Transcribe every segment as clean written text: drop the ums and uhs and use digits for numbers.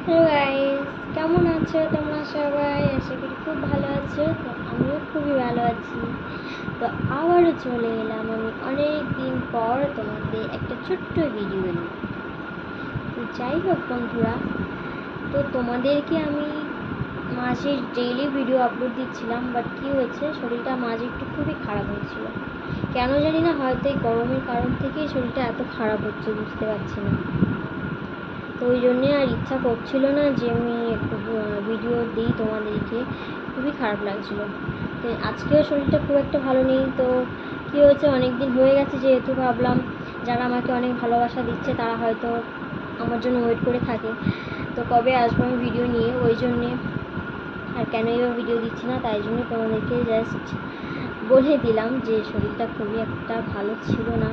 Hello guys, কেমন আছো তোমরা সবাই? আশা করি খুব ভালো আছো। তো আমিও খুবই ভালো আছি। তো আবারও চলে এলাম আমি অনেক দিন পর তোমাদের একটা ছোট্ট ভিডিও নিয়ে। তো যাই হোক বন্ধুরা, তো তোমাদেরকে আমি মাঝে ডেইলি ভিডিও আপলোড দিচ্ছিলাম, বাট কী হয়েছে, শরীরটা মাঝে একটু খুবই খারাপ হয়েছিল। কেন জানি না, হয়তো এই গরমের কারণ থেকেই শরীরটা এত খারাপ হচ্ছে, বুঝতে পারছি না। তো ওই জন্যে আর ইচ্ছা করছিল না যে আমি একটু ভিডিও দিই তোমাদেরকে। খুবই খারাপ লাগছিল। তো আজকেও শরীরটা খুব একটা ভালো নেই। তো কী হয়েছে, অনেক দিন হয়ে গেছে, যেহেতু ভাবলাম যারা আমাকে অনেক ভালোবাসা দিচ্ছে তারা হয়তো আমার জন্য ওয়েট করে থাকে, তো কবে আসবো আমি ভিডিও নিয়ে, ওই জন্যে আর কেনই বা ভিডিও দিচ্ছি না। তাই জন্য তোমাদেরকে জাস্ট বলে দিলাম যে শরীরটা খুবই একটা ভালো ছিল না,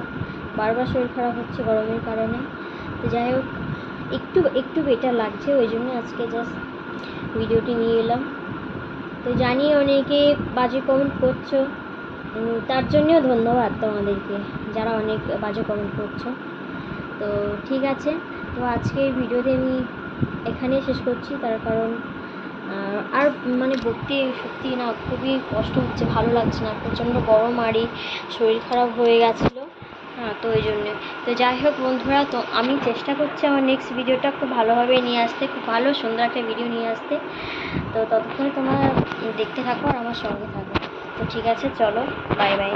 বারবার শরীর খারাপ হচ্ছে গরমের কারণে। তো যাই হোক, একটু একটু বেটার লাগছে, ওই জন্য আজকে জাস্ট ভিডিওটি নিয়ে এলাম। তো জানি অনেকে বাজে কমেন্ট করছো, তার জন্যও ধন্যবাদ তোমাদেরকে, যারা অনেক বাজে কমেন্ট করছো। তো ঠিক আছে, তো আজকে এই ভিডিওতে আমি এখানেই শেষ করছি, তার কারণ আর মানে বলতে সত্যি না, খুবই কষ্ট হচ্ছে, ভালো লাগছে না, প্রচণ্ড গরম আরই শরীর খারাপ হয়ে গেছিলো। হ্যাঁ, তো ওই জন্যে। তো যাই হোক বন্ধুরা, তো আমি চেষ্টা করছি আমার নেক্সট ভিডিওটা খুব ভালোভাবে নিয়ে আসতে, খুব ভালো সুন্দর একটা ভিডিও নিয়ে আসতে। তো ততক্ষণে তোমরা দেখতে থাকো আর আমার সঙ্গে থাকো। তো ঠিক আছে, চলো, বাই বাই।